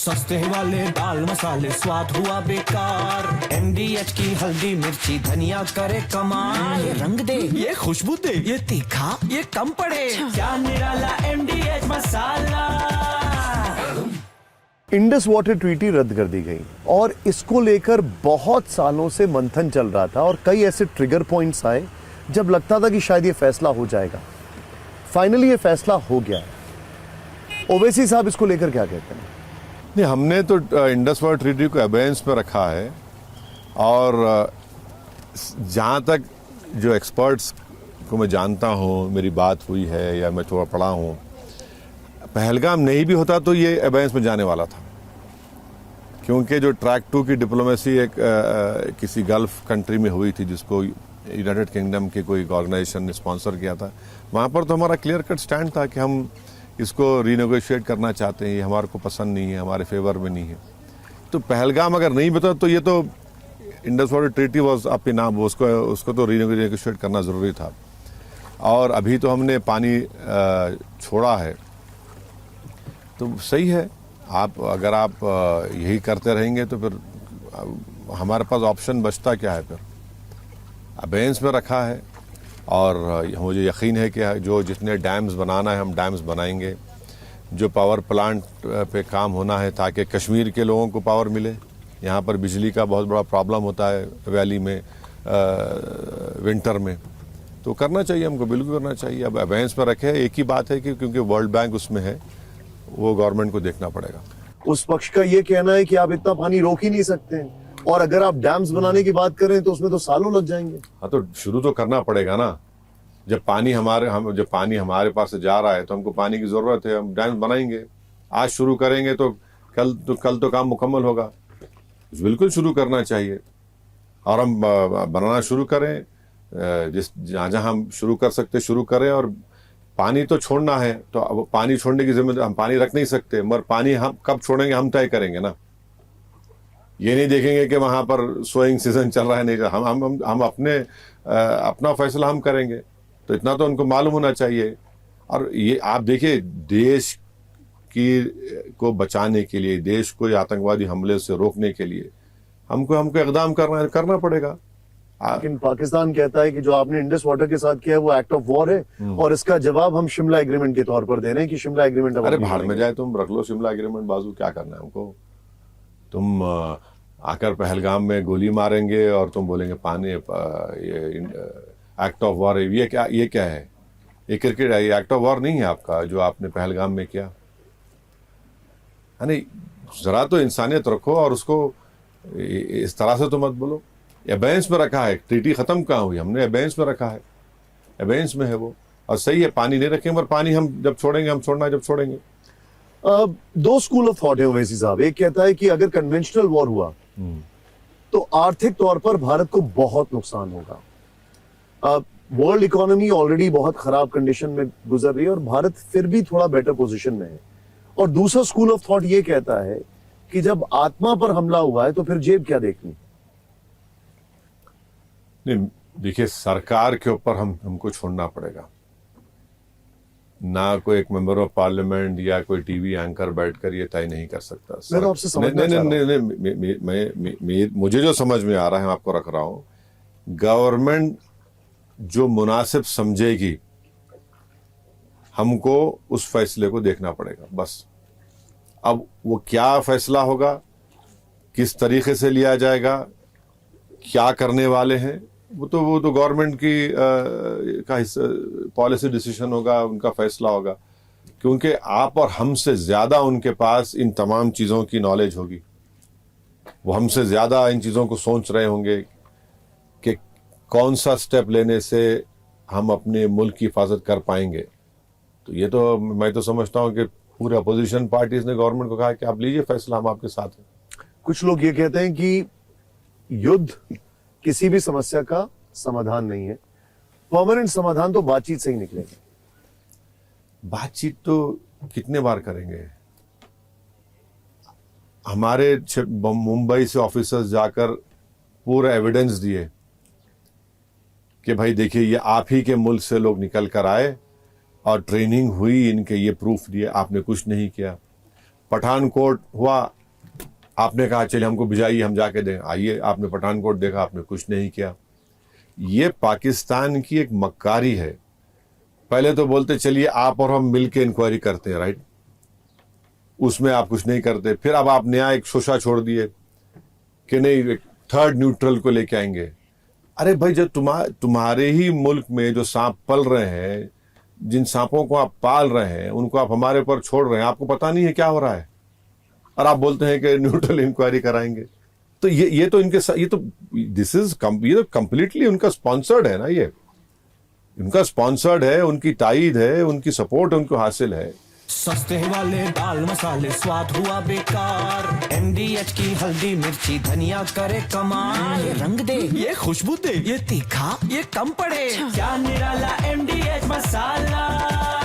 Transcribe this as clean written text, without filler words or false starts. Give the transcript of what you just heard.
सस्ते वाले दाल मसाले स्वाद हुआ बेकार। MDH की हल्दी मिर्ची धनिया करे कमाल। ये रंग दे, ये खुशबू दे, ये तीखा, ये कम पड़े। क्या निराला MDH मसाला। इंडस वाटर ट्रीटी रद्द कर दी गई और इसको लेकर बहुत सालों से मंथन चल रहा था और कई ऐसे ट्रिगर पॉइंट्स आए जब लगता था कि शायद ये फैसला हो जाएगा। फाइनली ये फैसला हो गया है। ओवैसी साहब इसको लेकर क्या कहते हैं? नहीं, हमने तो इंडस वाटर ट्रीटी को अबेंस में रखा है और जहाँ तक जो एक्सपर्ट्स को मैं जानता हूँ, मेरी बात हुई है या मैं थोड़ा पढ़ा हूँ, पहलगाम नहीं भी होता तो ये अबेंस में जाने वाला था, क्योंकि जो ट्रैक 2 की डिप्लोमेसी एक किसी गल्फ कंट्री में हुई थी जिसको यूनाइटेड किंगडम के कोई ऑर्गेनाइजेशन ने स्पॉन्सर किया था। वहाँ पर तो हमारा क्लियर कट स्टैंड था कि हम इसको रीनेगोशिएट करना चाहते हैं, ये हमारे को पसंद नहीं है, हमारे फेवर में नहीं है। तो पहलगाम अगर नहीं बता तो ये तो Indus water treaty was up in arms, उसको तो रीनेगोशिएट करना ज़रूरी था। और अभी तो हमने पानी छोड़ा है तो सही है। अगर आप यही करते रहेंगे तो फिर हमारे पास ऑप्शन बचता क्या है? फिर अबेंस में रखा है और मुझे यकीन है कि जो जितने डैम्स बनाना है हम डैम्स बनाएंगे। जो पावर प्लांट पे काम होना है ताकि कश्मीर के लोगों को पावर मिले। यहाँ पर बिजली का बहुत बड़ा प्रॉब्लम होता है वैली में विंटर में, तो करना चाहिए, हमको बिल्कुल करना चाहिए। अब अबेंस में रखे, एक ही बात है कि क्योंकि वर्ल्ड बैंक उसमें है, वो गवर्नमेंट को देखना पड़ेगा। उस पक्ष का ये कहना है कि आप इतना पानी रोक ही नहीं सकते और अगर आप डैम्स बनाने की बात करें तो उसमें तो सालों लग जाएंगे। हाँ, तो शुरू तो करना पड़ेगा ना। जब पानी हमारे पास से जा रहा है तो हमको पानी की जरूरत है, हम डैम्स बनाएंगे। आज शुरू करेंगे तो कल तो काम मुकम्मल होगा। बिल्कुल शुरू करना चाहिए और हम बनाना शुरू करें। जहाँ हम शुरू कर सकते शुरू करें। और पानी तो छोड़ना है तो अब पानी छोड़ने की जिम्मेदारी, हम पानी रख नहीं सकते, मगर पानी हम कब छोड़ेंगे हम तय करेंगे ना। ये नहीं देखेंगे कि वहाँ पर सोइंग सीजन चल रहा है, नहीं, हम अपना फैसला हम करेंगे। तो इतना तो उनको मालूम होना चाहिए। और ये आप देखिए, देश को बचाने के लिए, देश को आतंकवादी हमले से रोकने के लिए हमको इकदाम करना पड़ेगा। लेकिन पाकिस्तान कहता है कि जो आपने इंडस वाटर के साथ किया है वो एक्ट ऑफ वॉर है और इसका जवाब हम शिमला एग्रीमेंट के तौर पर दे रहे हैं कि शिमला एग्रीमेंट। अरे भाड़ में जाए, तुम रख लो शिमला एग्रीमेंट बाजू, क्या करना है हमको? तुम आकर पहलगाम में गोली मारेंगे और तुम बोलेंगे पानी एक्ट ऑफ वॉर है। ये क्या है? ये क्रिकेट है? ये एक्ट ऑफ वॉर नहीं है आपका जो आपने पहलगाम में किया। नहीं, जरा तो इंसानियत रखो और उसको इस तरह से तो मत बोलो। एबेंस में रखा है, ट्रीटी खत्म कहाँ हुई? हमने एबेंस में रखा है, एबेंस में है वो। और सही है, पानी नहीं रखेंगे, पर पानी हम जब छोड़ेंगे, हम छोड़ना जब छोड़ेंगे। दो स्कूल ऑफ थॉट है ओवैसी साहब। एक कहता है कि अगर कन्वेंशनल वॉर हुआ तो आर्थिक तौर पर भारत को बहुत नुकसान होगा। वर्ल्ड इकोनॉमी ऑलरेडी बहुत खराब कंडीशन में गुजर रही है और भारत फिर भी थोड़ा बेटर पोजीशन में है। और दूसरा स्कूल ऑफ थॉट ये कहता है कि जब आत्मा पर हमला हुआ है तो फिर जेब क्या देखनी। नहीं, देखिए, सरकार के ऊपर हमको छोड़ना पड़ेगा ना। कोई एक मेंबर ऑफ पार्लियामेंट या कोई टीवी एंकर बैठकर ये तय नहीं कर सकता। मुझे जो समझ में आ रहा है मैं आपको रख रहा हूं। गवर्नमेंट जो मुनासिब समझेगी हमको उस फैसले को देखना पड़ेगा, बस। अब वो क्या फैसला होगा, किस तरीके से लिया जाएगा, क्या करने वाले हैं, वो तो गवर्नमेंट की का पॉलिसी डिसीजन होगा, उनका फैसला होगा। क्योंकि आप और हमसे ज़्यादा उनके पास इन तमाम चीज़ों की नॉलेज होगी। वो हमसे ज़्यादा इन चीज़ों को सोच रहे होंगे कि कौन सा स्टेप लेने से हम अपने मुल्क की हिफाजत कर पाएंगे। तो ये तो मैं तो समझता हूँ कि पूरे अपोजिशन पार्टीज ने गवर्नमेंट को कहा कि आप लीजिए फैसला, हम आपके साथ हैं। कुछ लोग ये कहते हैं कि युद्ध किसी भी समस्या का समाधान नहीं है, परमानेंट समाधान तो बातचीत से ही निकलेगा। बातचीत तो कितने बार करेंगे? हमारे मुंबई से ऑफिसर्स जाकर पूरा एविडेंस दिए कि भाई देखिए, ये आप ही के मुल्क से लोग निकल कर आए और ट्रेनिंग हुई, इनके ये प्रूफ दिए, आपने कुछ नहीं किया। पठानकोट हुआ, आपने कहा चलिए हमको भिजाइए, हम जाके दें, आइए, आपने पठानकोट देखा, आपने कुछ नहीं किया। ये पाकिस्तान की एक मक्कारी है। पहले तो बोलते चलिए आप और हम मिलके इंक्वायरी करते हैं, राइट, उसमें आप कुछ नहीं करते। फिर अब आप नया एक शोशा छोड़ दिए कि नहीं थर्ड न्यूट्रल को लेके आएंगे। अरे भाई, जब तुम्हारे ही मुल्क में जो सांप पल रहे हैं, जिन सांपों को आप पाल रहे हैं, उनको आप हमारे ऊपर छोड़ रहे हैं, आपको पता नहीं है क्या हो रहा है, और आप बोलते हैं कि न्यूट्रल इंक्वायरी कराएंगे। तो ये तो इनके ये तो ये तो कंप्लीटली उनका स्पॉन्सर्ड है ना, ये उनका स्पॉन्सर्ड है, उनकी ताईद है, उनकी सपोर्ट उनको हासिल है। सस्ते वाले दाल मसाले स्वाद हुआ बेकार, MDH की हल्दी मिर्ची धनिया करे कमाल। ये रंग दे, ये खुशबू दे, ये तीखा, ये कम पड़े, क्या निराला MDH मसाला।